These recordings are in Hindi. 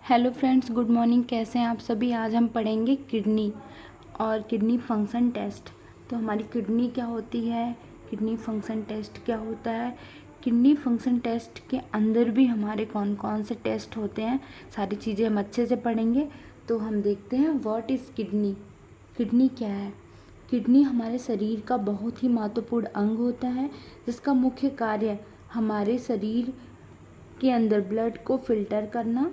Hello friends, good morning. कैसे हैं आप सभी। आज हम पढ़ेंगे किडनी और किडनी फंक्शन टेस्ट। तो हमारी किडनी क्या होती है, किडनी फंक्शन टेस्ट क्या होता है, किडनी फंक्शन टेस्ट के अंदर भी हमारे कौन कौन से टेस्ट होते हैं, सारी चीज़ें हम अच्छे से पढ़ेंगे। तो हम देखते हैं व्हाट इज़ किडनी। किडनी क्या है। किडनी हमारे शरीर का बहुत ही महत्वपूर्ण अंग होता है, जिसका मुख्य कार्य हमारे शरीर के अंदर ब्लड को फिल्टर करना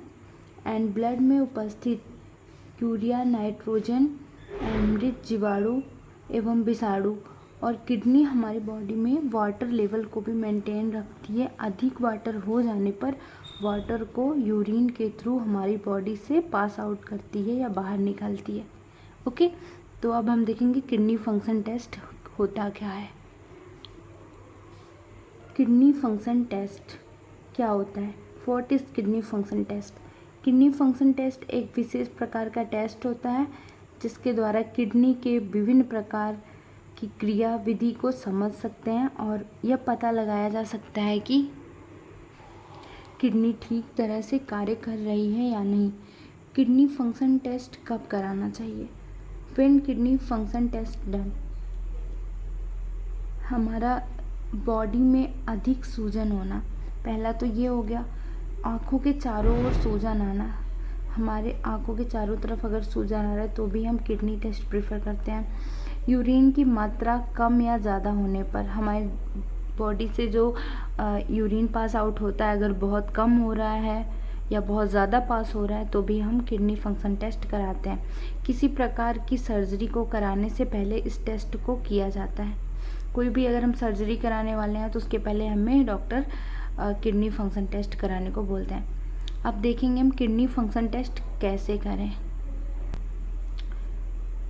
एंड ब्लड में उपस्थित यूरिया, नाइट्रोजन एंड मृत जीवाणु एवं विषाणु। और किडनी हमारी बॉडी में वाटर लेवल को भी मेंटेन रखती है। अधिक वाटर हो जाने पर वाटर को यूरिन के थ्रू हमारी बॉडी से पास आउट करती है या बाहर निकालती है। ओके, तो अब हम देखेंगे किडनी फंक्शन टेस्ट होता क्या है। किडनी फंक्शन टेस्ट क्या होता है। What is kidney function test. Kidney function test एक विशेष प्रकार का टेस्ट होता है, जिसके द्वारा किडनी के विभिन्न प्रकार की क्रिया विधि को समझ सकते हैं और यह पता लगाया जा सकता है कि किडनी ठीक तरह से कार्य कर रही है या नहीं। किडनी फंक्शन टेस्ट कब कराना चाहिए। When kidney function test done. हमारा बॉडी में अधिक सूजन होना। पहला तो ये हो गया, आँखों के चारों ओर सूजन आना। हमारे आँखों के चारों तरफ अगर सूजन आ रहा है तो भी हम किडनी टेस्ट प्रेफर करते हैं। यूरिन की मात्रा कम या ज़्यादा होने पर, हमारी बॉडी से जो यूरिन पास आउट होता है अगर बहुत कम हो रहा है या बहुत ज़्यादा पास हो रहा है तो भी हम किडनी फंक्शन टेस्ट कराते हैं। किसी प्रकार की सर्जरी को कराने से पहले इस टेस्ट को किया जाता है। कोई भी अगर हम सर्जरी कराने वाले हैं तो उसके पहले हमें डॉक्टर किडनी फंक्शन टेस्ट कराने को बोलते हैं। अब देखेंगे हम किडनी फंक्शन टेस्ट कैसे करें।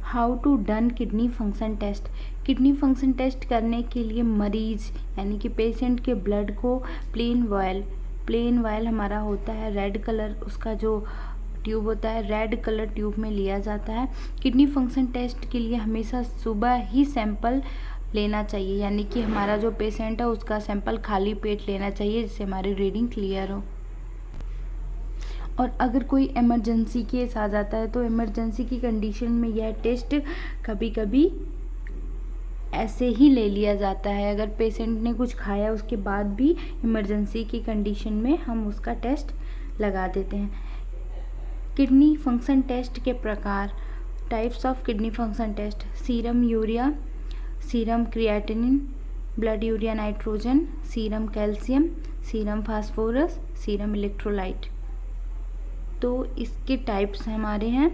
How to done kidney function test. Kidney function test करने के लिए मरीज यानी कि पेशेंट के ब्लड को प्लेन वायल हमारा होता है रेड कलर, उसका जो ट्यूब होता है रेड कलर ट्यूब में लिया जाता है। किडनी फंक्शन टेस्ट के लिए हमेशा सुबह ही सैंपल लेना चाहिए, यानी कि हमारा जो पेशेंट है उसका सैंपल खाली पेट लेना चाहिए, जिससे हमारी रीडिंग क्लियर हो। और अगर कोई इमरजेंसी केस आ जाता है तो इमरजेंसी की कंडीशन में यह टेस्ट कभी कभी ऐसे ही ले लिया जाता है। अगर पेशेंट ने कुछ खाया उसके बाद भी इमरजेंसी की कंडीशन में हम उसका टेस्ट लगा देते हैं। किडनी फंक्शन टेस्ट के प्रकार। Types of kidney function test. Serum urea, serum creatinine, blood urea nitrogen, serum calcium, serum phosphorus, serum electrolyte. तो इसके टाइप्स हमारे हैं।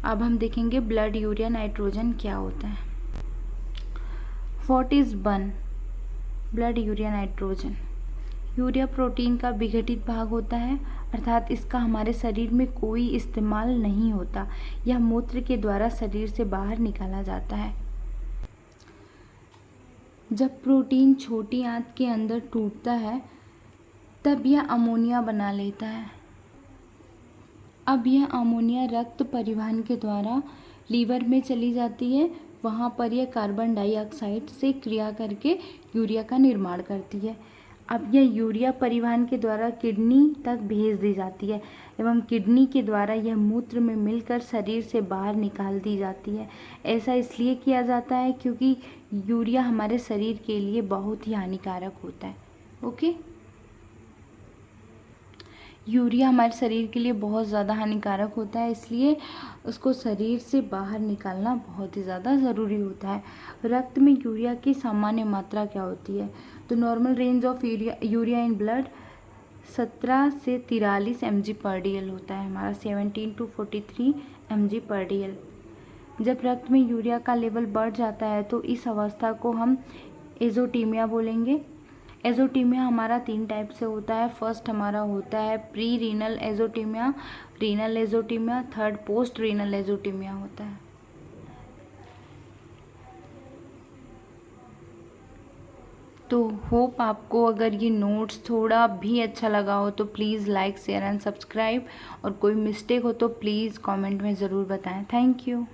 अब हम देखेंगे ब्लड यूरिया नाइट्रोजन क्या होता है। व्हाट इज बन। Blood urea nitrogen urea protein का विघटित भाग होता है, अर्थात इसका हमारे शरीर में कोई इस्तेमाल नहीं होता। यह मूत्र के द्वारा शरीर से बाहर निकाला जाता है। जब प्रोटीन छोटी आंत के अंदर टूटता है तब यह अमोनिया बना लेता है। अब यह अमोनिया रक्त परिवहन के द्वारा लीवर में चली जाती है। वहाँ पर यह कार्बन डाइऑक्साइड से क्रिया करके यूरिया का निर्माण करती है। अब यह यूरिया परिवहन के द्वारा किडनी तक भेज दी जाती है एवं किडनी के द्वारा यह मूत्र में मिलकर शरीर से बाहर निकाल दी जाती है। ऐसा इसलिए किया जाता है क्योंकि यूरिया हमारे शरीर के लिए बहुत ही हानिकारक होता है। ओके, यूरिया हमारे शरीर के लिए बहुत ज़्यादा हानिकारक होता है, इसलिए उसको शरीर से बाहर निकालना बहुत ही ज़्यादा ज़रूरी होता है। रक्त में यूरिया की सामान्य मात्रा क्या होती है। तो normal range of urea in blood 17 से 43 mg/dl होता है हमारा, 17 to 43 mg/dl। जब रक्त में यूरिया का लेवल बढ़ जाता है तो इस अवस्था को हम एजोटीमिया बोलेंगे। एजोटीमिया हमारा 3 टाइप से होता है। फर्स्ट हमारा होता है pre renal azotaemia, renal azotaemia, third post renal azotaemia होता है। तो होप आपको अगर ये नोट्स थोड़ा भी अच्छा लगा हो तो please like, share and subscribe, और कोई मिस्टेक हो तो प्लीज़ कमेंट में ज़रूर बताएं। Thank you.